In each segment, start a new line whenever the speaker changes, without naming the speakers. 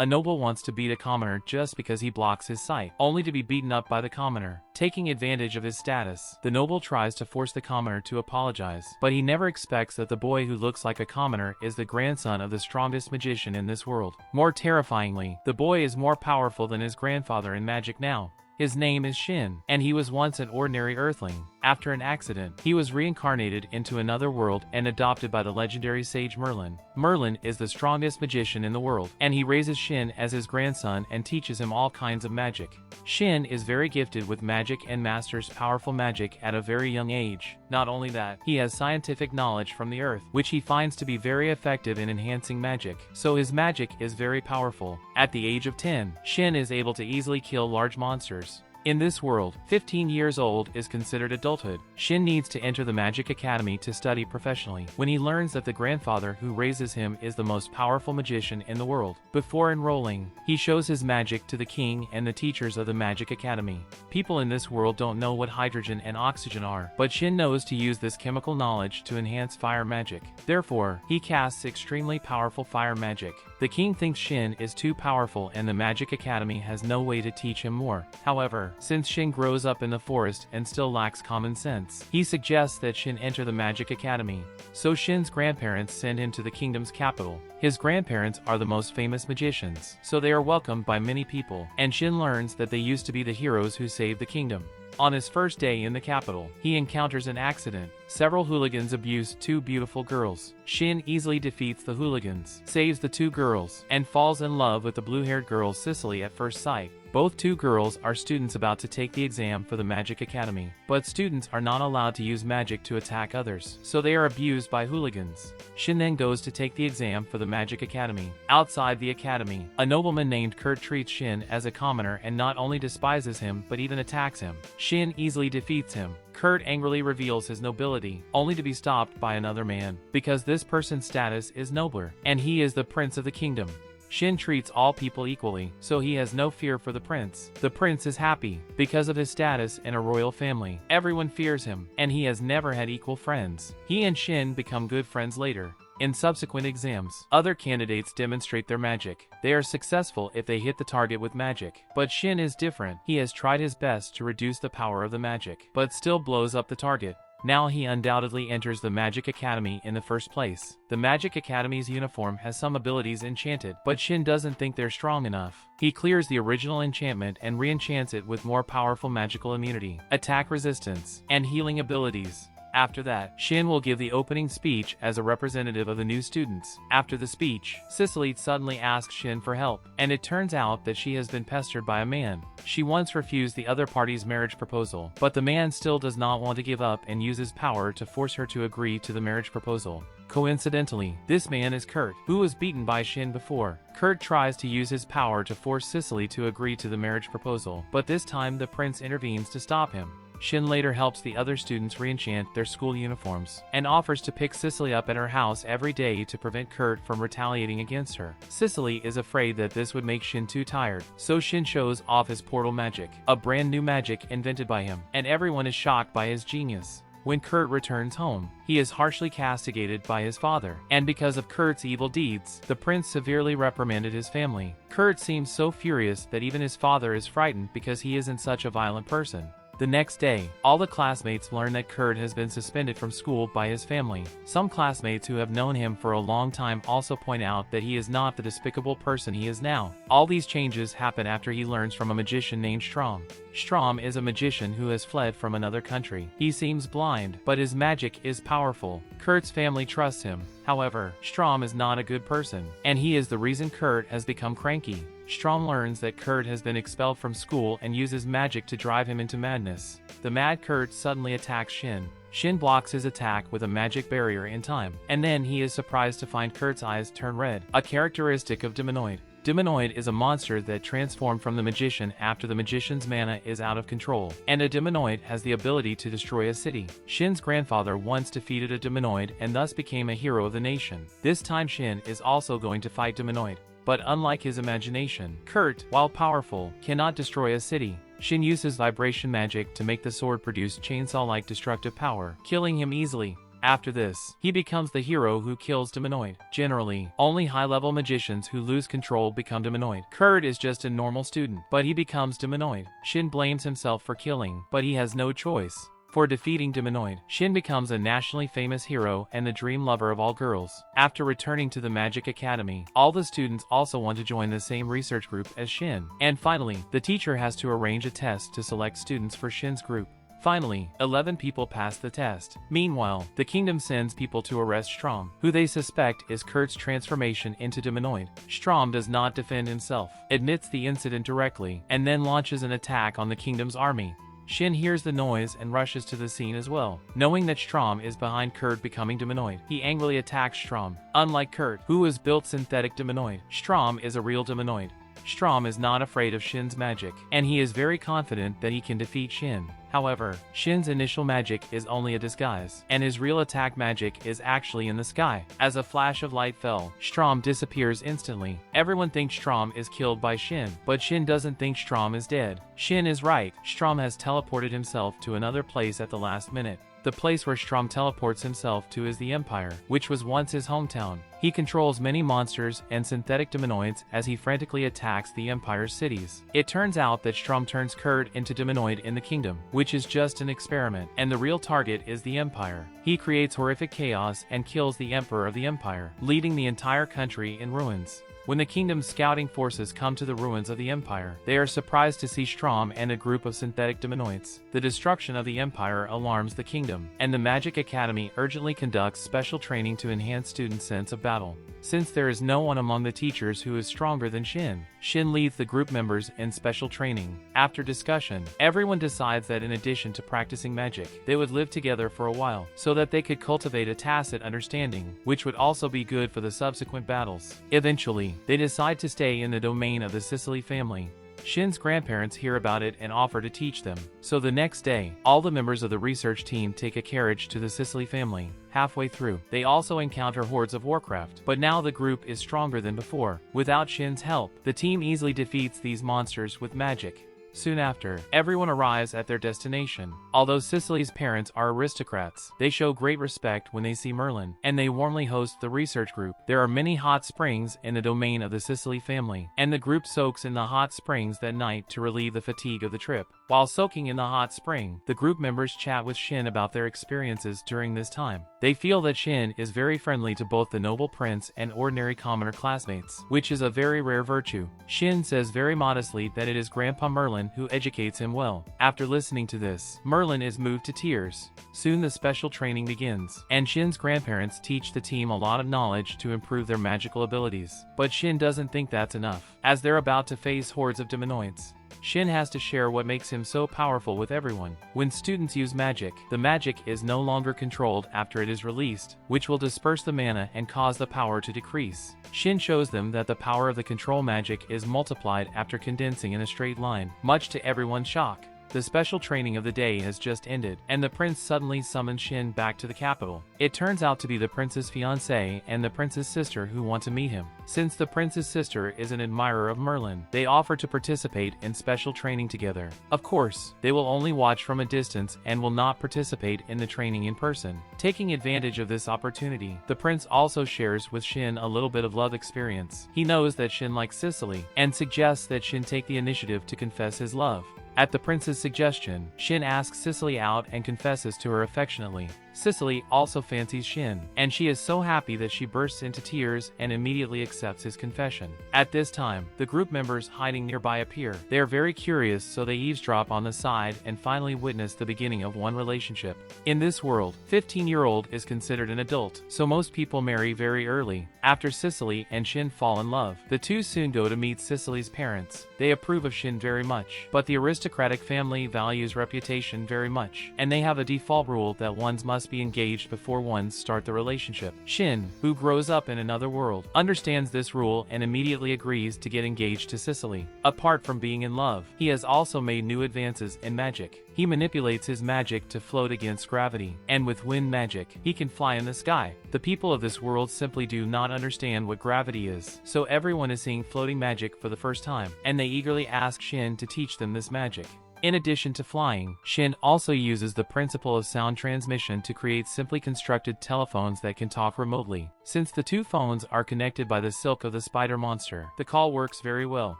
A noble wants to beat a commoner just because he blocks his sight, only to be beaten up by the commoner. Taking advantage of his status, the noble tries to force the commoner to apologize, but he never expects that the boy who looks like a commoner is the grandson of the strongest magician in this world. More terrifyingly, the boy is more powerful than his grandfather in magic now. His name is Shin, and he was once an ordinary earthling. After an accident, he was reincarnated into another world and adopted by the legendary sage Merlin. Merlin is the strongest magician in the world, and he raises Shin as his grandson and teaches him all kinds of magic. Shin is very gifted with magic and masters powerful magic at a very young age. Not only that, he has scientific knowledge from the earth, which he finds to be very effective in enhancing magic, so his magic is very powerful. At the age of 10, Shin is able to easily kill large monsters. In this world, 15 years old is considered adulthood. Shin needs to enter the Magic Academy to study professionally when he learns that the grandfather who raises him is the most powerful magician in the world. Before enrolling, he shows his magic to the king and the teachers of the Magic Academy. People in this world don't know what hydrogen and oxygen are, but Shin knows to use this chemical knowledge to enhance fire magic. Therefore, he casts extremely powerful fire magic. The king thinks Shin is too powerful and the Magic Academy has no way to teach him more. However, since Shin grows up in the forest and still lacks common sense, he suggests that Shin enter the Magic Academy. So Shin's grandparents send him to the kingdom's capital. His grandparents are the most famous magicians, so they are welcomed by many people, and Shin learns that they used to be the heroes who saved the kingdom. On his first day in the capital, he encounters an accident. Several hooligans abuse two beautiful girls. Shin easily defeats the hooligans, saves the two girls, and falls in love with the blue-haired girl Cicely at first sight. Both two girls are students about to take the exam for the Magic Academy, but students are not allowed to use magic to attack others, so they are abused by hooligans. Shin then goes to take the exam for the Magic Academy. Outside the academy, a nobleman named Kurt treats Shin as a commoner and not only despises him but even attacks him. Shin easily defeats him. Kurt angrily reveals his nobility, only to be stopped by another man, because this person's status is nobler, and he is the prince of the kingdom. Shin treats all people equally, so he has no fear for the prince. The prince is happy, because of his status in a royal family. Everyone fears him, and he has never had equal friends. He and Shin become good friends later. In subsequent exams, other candidates demonstrate their magic. They are successful if they hit the target with magic. But Shin is different. He has tried his best to reduce the power of the magic, but still blows up the target. Now he undoubtedly enters the Magic Academy in the first place. The Magic Academy's uniform has some abilities enchanted, but Shin doesn't think they're strong enough. He clears the original enchantment and re-enchants it with more powerful magical immunity, attack resistance, and healing abilities. After that, Shin will give the opening speech as a representative of the new students. After the speech, Cicely suddenly asks Shin for help, and it turns out that she has been pestered by a man. She once refused the other party's marriage proposal, but the man still does not want to give up and uses power to force her to agree to the marriage proposal. Coincidentally, this man is Kurt, who was beaten by Shin before. Kurt tries to use his power to force Cicely to agree to the marriage proposal, but this time the prince intervenes to stop him. Shin later helps the other students re-enchant their school uniforms, and offers to pick Cicely up at her house every day to prevent Kurt from retaliating against her. Cicely is afraid that this would make Shin too tired, so Shin shows off his portal magic, a brand new magic invented by him, and everyone is shocked by his genius. When Kurt returns home, he is harshly castigated by his father, and because of Kurt's evil deeds, the prince severely reprimanded his family. Kurt seems so furious that even his father is frightened because he isn't such a violent person. The next day, all the classmates learn that Kurt has been suspended from school by his family. Some classmates who have known him for a long time also point out that he is not the despicable person he is now. All these changes happen after he learns from a magician named Strom. Strom is a magician who has fled from another country. He seems blind, but his magic is powerful. Kurt's family trusts him. However, Strom is not a good person, and he is the reason Kurt has become cranky. Strom learns that Kurt has been expelled from school and uses magic to drive him into madness. The mad Kurt suddenly attacks Shin. Shin blocks his attack with a magic barrier in time, and then he is surprised to find Kurt's eyes turn red, a characteristic of demonoid. Demonoid is a monster that transformed from the magician after the magician's mana is out of control, and a demonoid has the ability to destroy a city. Shin's grandfather once defeated a demonoid and thus became a hero of the nation. This time Shin is also going to fight demonoid. But unlike his imagination, Kurt, while powerful, cannot destroy a city. Shin uses vibration magic to make the sword produce chainsaw-like destructive power, killing him easily. After this, he becomes the hero who kills demonoid. Generally, only high-level magicians who lose control become demonoid. Kurt is just a normal student, but he becomes demonoid. Shin blames himself for killing, but he has no choice. For defeating demonoid, Shin becomes a nationally famous hero and the dream lover of all girls. After returning to the Magic Academy, all the students also want to join the same research group as Shin. And finally, the teacher has to arrange a test to select students for Shin's group. Finally, 11 people pass the test. Meanwhile, the kingdom sends people to arrest Strom, who they suspect is Kurt's transformation into demonoid. Strom does not defend himself, admits the incident directly, and then launches an attack on the kingdom's army. Shin hears the noise and rushes to the scene as well. Knowing that Strom is behind Kurt becoming demonoid, he angrily attacks Strom. Unlike Kurt, who is built synthetic demonoid, Strom is a real demonoid. Strom is not afraid of Shin's magic, and he is very confident that he can defeat Shin. However, Shin's initial magic is only a disguise, and his real attack magic is actually in the sky. As a flash of light fell, Strom disappears instantly. Everyone thinks Strom is killed by Shin, but Shin doesn't think Strom is dead. Shin is right, Strom has teleported himself to another place at the last minute. The place where Strom teleports himself to is the Empire, which was once his hometown. He controls many monsters and synthetic demonoids as he frantically attacks the Empire's cities. It turns out that Strom turns Kurt into demonoid in the kingdom, which is just an experiment, and the real target is the Empire. He creates horrific chaos and kills the Emperor of the Empire, leading the entire country in ruins. When the kingdom's scouting forces come to the ruins of the Empire, they are surprised to see Strom and a group of synthetic demonoids. The destruction of the Empire alarms the kingdom, and the Magic Academy urgently conducts special training to enhance students' sense of battle. Since there is no one among the teachers who is stronger than Shin, Shin leads the group members in special training. After discussion, everyone decides that in addition to practicing magic, they would live together for a while, so that they could cultivate a tacit understanding, which would also be good for the subsequent battles. Eventually, they decide to stay in the domain of the Sicily family. Shin's grandparents hear about it and offer to teach them. So the next day, all the members of the research team take a carriage to the Sicily family. Halfway through, they also encounter hordes of Warcraft, but now the group is stronger than before. Without Shin's help, the team easily defeats these monsters with magic. Soon after, everyone arrives at their destination. Although Sicily's parents are aristocrats, they show great respect when they see Merlin, and they warmly host the research group. There are many hot springs in the domain of the Sicily family, and the group soaks in the hot springs that night to relieve the fatigue of the trip. While soaking in the hot spring, the group members chat with Shin about their experiences during this time. They feel that Shin is very friendly to both the noble prince and ordinary commoner classmates, which is a very rare virtue. Shin says very modestly that it is Grandpa Merlin who educates him well. After listening to this, Merlin is moved to tears. Soon the special training begins, and Shin's grandparents teach the team a lot of knowledge to improve their magical abilities. But Shin doesn't think that's enough, as they're about to face hordes of demonoids. Shin has to share what makes him so powerful with everyone. When students use magic, the magic is no longer controlled after it is released, which will disperse the mana and cause the power to decrease. Shin shows them that the power of the control magic is multiplied after condensing in a straight line, much to everyone's shock. The special training of the day has just ended, and the prince suddenly summons Shin back to the capital. It turns out to be the prince's fiancée and the prince's sister who want to meet him. Since the prince's sister is an admirer of Merlin, they offer to participate in special training together. Of course, they will only watch from a distance and will not participate in the training in person. Taking advantage of this opportunity, the prince also shares with Shin a little bit of love experience. He knows that Shin likes Sicily, and suggests that Shin take the initiative to confess his love. At the prince's suggestion, Shin asks Sicily out and confesses to her affectionately. Sicily also fancies Shin, and she is so happy that she bursts into tears and immediately accepts his confession. At this time, the group members hiding nearby appear. They are very curious, so they eavesdrop on the side and finally witness the beginning of one relationship. In this world, 15-year-old is considered an adult, so most people marry very early. After Sicily and Shin fall in love, the two soon go to meet Sicily's parents. They approve of Shin very much, but the aristocratic family values reputation very much, and they have a default rule that ones must be engaged before ones start the relationship. Shin, who grows up in another world, understands this rule and immediately agrees to get engaged to Sicily. Apart from being in love, he has also made new advances in magic. He manipulates his magic to float against gravity, and with wind magic, he can fly in the sky. The people of this world simply do not understand what gravity is, so everyone is seeing floating magic for the first time, and they eagerly ask Shin to teach them this magic. In addition to flying, Shin also uses the principle of sound transmission to create simply constructed telephones that can talk remotely. Since the two phones are connected by the silk of the spider monster, the call works very well.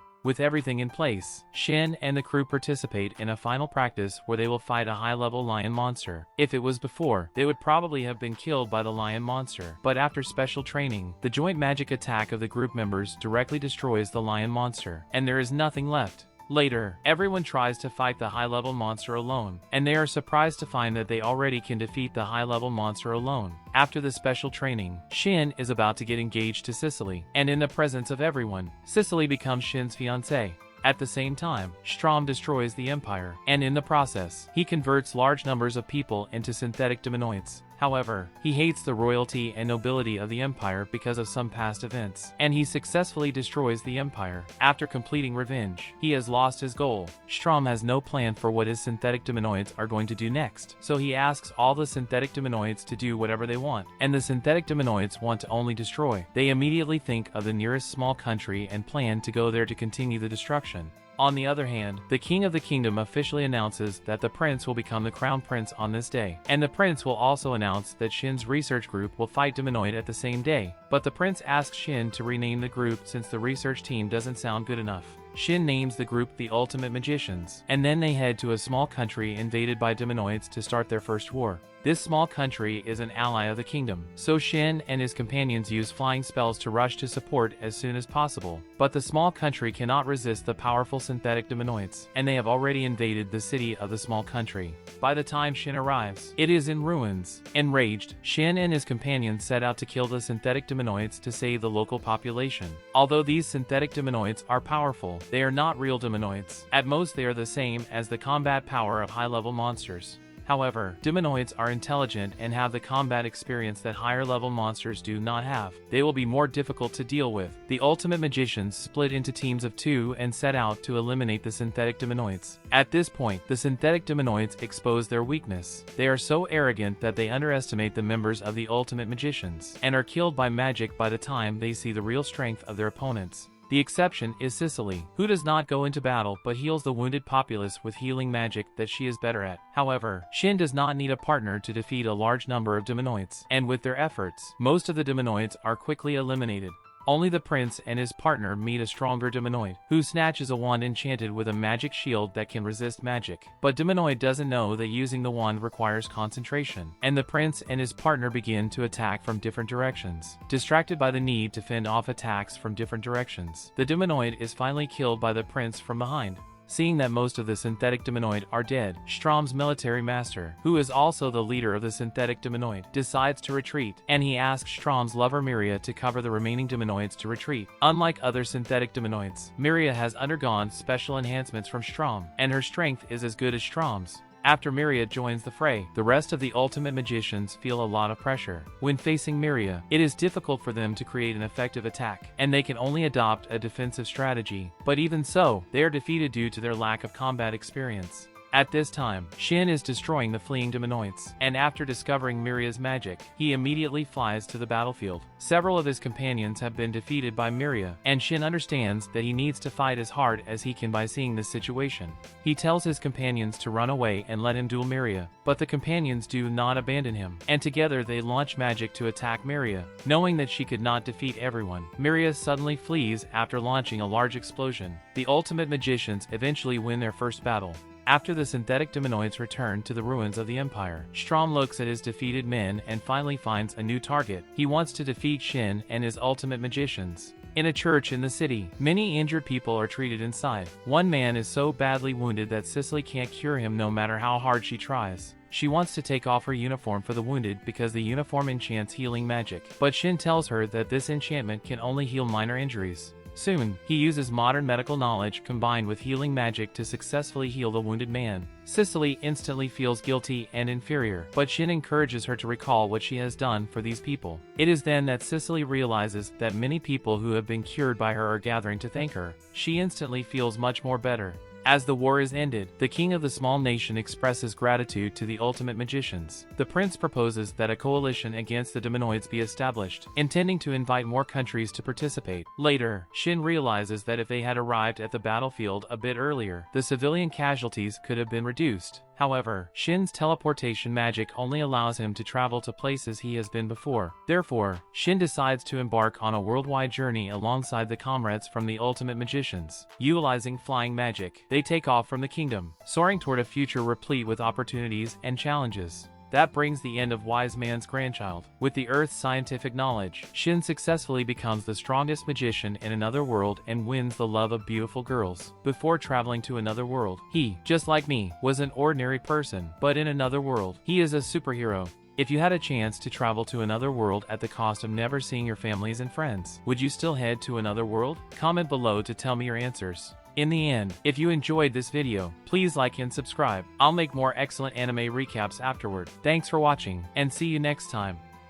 With everything in place, Shin and the crew participate in a final practice where they will fight a high-level lion monster. If it was before, they would probably have been killed by the lion monster. But after special training, the joint magic attack of the group members directly destroys the lion monster, and there is nothing left. Later, everyone tries to fight the high-level monster alone, and they are surprised to find that they already can defeat the high-level monster alone. After the special training, Shin is about to get engaged to Cicely, and in the presence of everyone, Cicely becomes Shin's fiancée. At the same time, Strom destroys the Empire, and in the process, he converts large numbers of people into synthetic demonoids. However, he hates the royalty and nobility of the Empire because of some past events, and he successfully destroys the Empire. After completing revenge, he has lost his goal. Strom has no plan for what his synthetic demonoids are going to do next, so he asks all the synthetic demonoids to do whatever they want, and the synthetic demonoids want to only destroy. They immediately think of the nearest small country and plan to go there to continue the destruction. On the other hand, the king of the kingdom officially announces that the prince will become the crown prince on this day, and the prince will also announce that Shin's research group will fight Demonoid at the same day. But the prince asks Shin to rename the group since the research team doesn't sound good enough. Shin names the group the Ultimate Magicians, and then they head to a small country invaded by demonoids to start their first war. This small country is an ally of the kingdom, so Shin and his companions use flying spells to rush to support as soon as possible. But the small country cannot resist the powerful synthetic demonoids, and they have already invaded the city of the small country. By the time Shin arrives, it is in ruins. Enraged, Shin and his companions set out to kill the synthetic demonoids to save the local population. Although these synthetic demonoids are powerful, they are not real demonoids. At most they are the same as the combat power of high-level monsters. However, demonoids are intelligent and have the combat experience that higher-level monsters do not have. They will be more difficult to deal with. The Ultimate Magicians split into teams of 2 and set out to eliminate the synthetic demonoids. At this point, the synthetic demonoids expose their weakness. They are so arrogant that they underestimate the members of the Ultimate Magicians, and are killed by magic by the time they see the real strength of their opponents. The exception is Cicely, who does not go into battle but heals the wounded populace with healing magic that she is better at. However, Shin does not need a partner to defeat a large number of demonoids, and with their efforts, most of the demonoids are quickly eliminated. Only the prince and his partner meet a stronger demonoid, who snatches a wand enchanted with a magic shield that can resist magic. But demonoid doesn't know that using the wand requires concentration, and the prince and his partner begin to attack from different directions. Distracted by the need to fend off attacks from different directions, the demonoid is finally killed by the prince from behind. Seeing that most of the synthetic demonoid are dead, Strom's military master, who is also the leader of the synthetic demonoid, decides to retreat, and he asks Strom's lover Miria to cover the remaining demonoids to retreat. Unlike other synthetic demonoids, Miria has undergone special enhancements from Strom, and her strength is as good as Strom's. After Miria joins the fray, the rest of the Ultimate Magicians feel a lot of pressure. When facing Miria, it is difficult for them to create an effective attack, and they can only adopt a defensive strategy. But even so, they are defeated due to their lack of combat experience. At this time, Shin is destroying the fleeing demonoids, and after discovering Miria's magic, he immediately flies to the battlefield. Several of his companions have been defeated by Miria, and Shin understands that he needs to fight as hard as he can by seeing this situation. He tells his companions to run away and let him duel Miria, but the companions do not abandon him, and together they launch magic to attack Miria. Knowing that she could not defeat everyone, Miria suddenly flees after launching a large explosion. The Ultimate Magicians eventually win their first battle. After the synthetic demonoids return to the ruins of the Empire, Strom looks at his defeated men and finally finds a new target. He wants to defeat Shin and his Ultimate Magicians. In a church in the city, many injured people are treated inside. One man is so badly wounded that Cicely can't cure him no matter how hard she tries. She wants to take off her uniform for the wounded because the uniform enchants healing magic, but Shin tells her that this enchantment can only heal minor injuries. Soon, he uses modern medical knowledge combined with healing magic to successfully heal the wounded man. Cicely instantly feels guilty and inferior, but Shin encourages her to recall what she has done for these people. It is then that Cicely realizes that many people who have been cured by her are gathering to thank her. She instantly feels much more better. As the war is ended, the king of the small nation expresses gratitude to the ultimate magicians. The prince proposes that a coalition against the demonoids be established, intending to invite more countries to participate. Later, Shin realizes that if they had arrived at the battlefield a bit earlier, the civilian casualties could have been reduced. However, Shin's teleportation magic only allows him to travel to places he has been before. Therefore, Shin decides to embark on a worldwide journey alongside the comrades from the ultimate magicians. Utilizing flying magic, they take off from the kingdom, soaring toward a future replete with opportunities and challenges. That brings the end of Wise Man's Grandchild. With the Earth's scientific knowledge, Shin successfully becomes the strongest magician in another world and wins the love of beautiful girls. Before traveling to another world, he, just like me, was an ordinary person, but in another world, he is a superhero. If you had a chance to travel to another world at the cost of never seeing your families and friends, would you still head to another world? Comment below to tell me your answers. In the end, if you enjoyed this video, please like and subscribe. I'll make more excellent anime recaps afterward. Thanks for watching, and see you next time.